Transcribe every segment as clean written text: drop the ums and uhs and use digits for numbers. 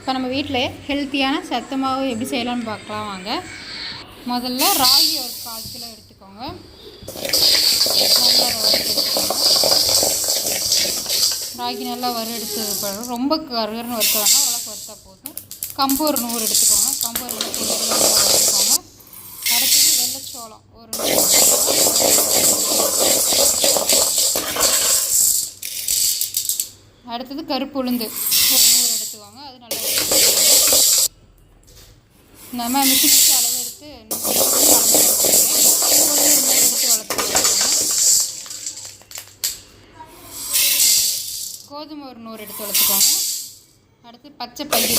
இப்போ நம்ம வீட்டில் ஹெல்த்தியான சத்து மாவு எப்படி செய்யலாம்னு பார்க்கலாம் வாங்க. முதல்ல ராகி ஒரு 1/4 கிலோ எடுத்துக்கோங்க. நல்லா வறுத்து எடுத்துக்கோங்க. ராகி நல்லா வறுத்தெடுத்தது பிறகு ரொம்ப கருகருன்னு வறுக்க வேணாம், ஓரளவுக்கு வறுத்தா போதும். கம்பு ஒரு 100 எடுத்துக்கோங்க. கம்பு ஒரு நல்லா வறுத்துக்கோங்க. அடுத்தது வெள்ளைச்சோளம் ஒரு 100. அடுத்தது கருப்பு உளுந்து ஒரு 100 எடுத்துக்கோங்க. அது நல்லா நம்ம மிஷின் வச்சு அளவு எடுத்து உளுந்து ஒரு 100 எடுத்து வளர்த்துக்கோங்க. கோதுமை ஒரு 100 எடுத்து வளர்த்துக்கோங்க. அடுத்து பச்சை பயிறு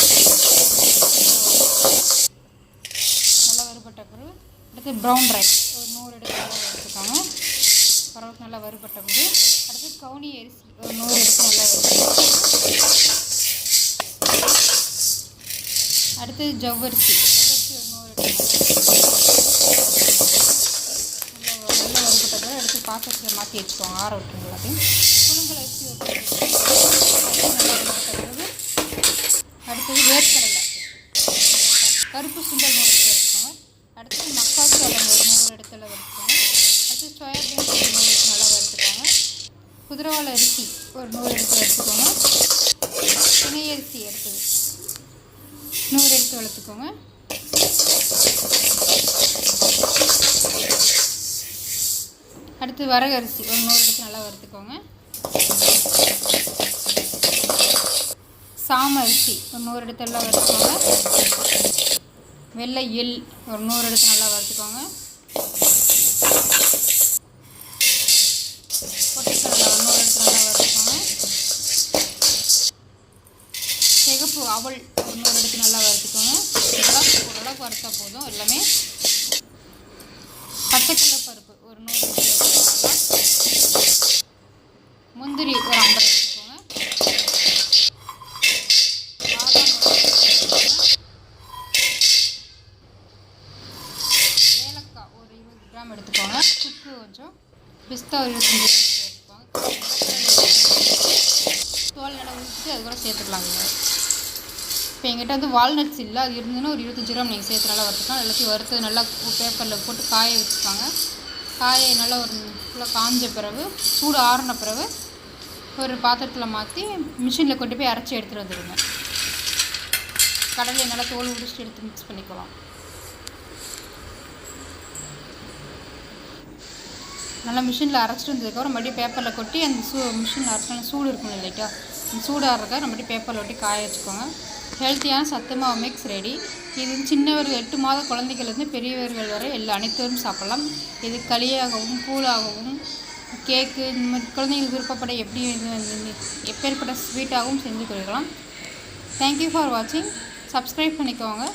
நல்லா வறுபட்ட பிறகு அடுத்து ப்ரௌன் ரைஸ் ஒரு 100 எடுத்து வறுத்துக்கோங்க. பரவாயில்ல நல்லா வறுபட்ட பிறகு அடுத்து கவுனி அரிசி ஒரு 100 எடுத்து நல்லா வறுத்துக்கோங்க. அடுத்து ஜவ்வரிசி ஒரு 100 எடுத்து நல்லா வறுபட்ட பிறகு அடுத்து பாத்திரத்தில் மாற்றி வச்சுக்கோங்க, ஆற விட்டுருங்க எல்லாத்தையும். புழுங்கல் அரிசி ஒரு 100 நல்லா வறுபட்ட பிறகு அடுத்தது வேர்க்கடலை கருப்பு சுண்டல் 100 எடுத்து வச்சுக்கோங்க. அடுத்து மக்காச்சோளம் ஒரு 100 இடத்துல வறுத்துக்கோங்க. அடுத்து சோயாபீன் 100 எடுத்து நல்லா வறுத்துக்கோங்க. குதிரைவாழை அரிசி ஒரு 100 எடுத்து வறுத்துக்கோங்க. திணை அரிசி எடுத்து 100 எடுத்து வளர்த்துக்கோங்க. அடுத்து வரகு அரிசி ஒரு 100 எடுத்து நல்லா வறுத்துக்கோங்க. சாம அரிசி ஒரு 100 எடுத்து எல்லாம் வறுத்துக்கோங்க. வெள்ளை எள் ஒரு 100 எடுத்து நல்லா வறுத்துக்கோங்க. பொட்டுக்கடலை ஒரு 100 எடுத்து நல்லா வறுத்துக்கோங்க. சிகப்பு அவல் ஒரு 100 எடுத்து நல்லா வறுத்துக்கோங்க. இதெல்லாம் ஓரளவுக்கு வறுத்தா போதும் எல்லாமே. பச்சைக்கடலை பருப்பு ஒரு 100 எடுத்து வறுத்துக்கோங்க. முந்திரி ஒரு 50 எடுத்துக்கோங்க. ஏலக்காய் ஒரு 20 கிராம் எடுத்துக்கோங்க. சுக்கு கொஞ்சம், பிஸ்தா ஒரு 25 கிராம் எடுத்துக்கோங்க. தோல் நல்லா உரிச்சிட்டு அது கூட சேர்த்துக்கலாங்க. இப்போ எங்கிட்ட வந்து வால்நட்ஸ் இல்லை, அது இருந்துன்னா ஒரு 25 கிராம் நீங்கள் சேர்த்து நல்லா வறுத்துக்கலாம். எல்லாத்தையும் வறுத்து நல்லா பேப்பரில் போட்டு காய வச்சுப்பாங்க. காய நல்லா ஒரு ஃபுல்லாக காஞ்ச பிறகு சூடு ஆறின பிறகு ஒரு பாத்திரத்தில் மாற்றி மிஷினில் கொண்டு போய் அரைச்சி எடுத்துகிட்டு வந்துடுங்க. கடலையை நல்லா தோல் உரிச்சிட்டு எடுத்து மிக்ஸ் பண்ணிக்கலாம். நல்லா மிஷினில் அரைச்சிட்டு வந்ததுக்கப்புறம் மறுபடியும் பேப்பரில் கொட்டி அந்த மிஷினில் அரைச்சாலும் சூடு இருக்கும் இல்லைட்டா, அந்த சூடு ஆறுறதுக்காக மறுபடியும் பேப்பரில் ஒட்டி காய வச்சுக்கோங்க. ஹெல்த்தியான சத்து மாவு மிக்ஸ் ரெடி. இது சின்னவர்கள் 8 மாத குழந்தைகள்லேருந்து பெரியவர்கள் வரை அனைத்தரும் சாப்பிடலாம். இது களியாகவும் கூழாகவும் கேக்கு இந்த மாதிரி குழந்தைங்களுக்கு விருப்பப்பட எப்படி எப்பேற்பட்ட ஸ்வீட்டாகவும் செஞ்சு கொடுக்கலாம். தேங்க்யூ ஃபார் வாட்சிங். சப்ஸ்கிரைப் பண்ணிக்கோங்க.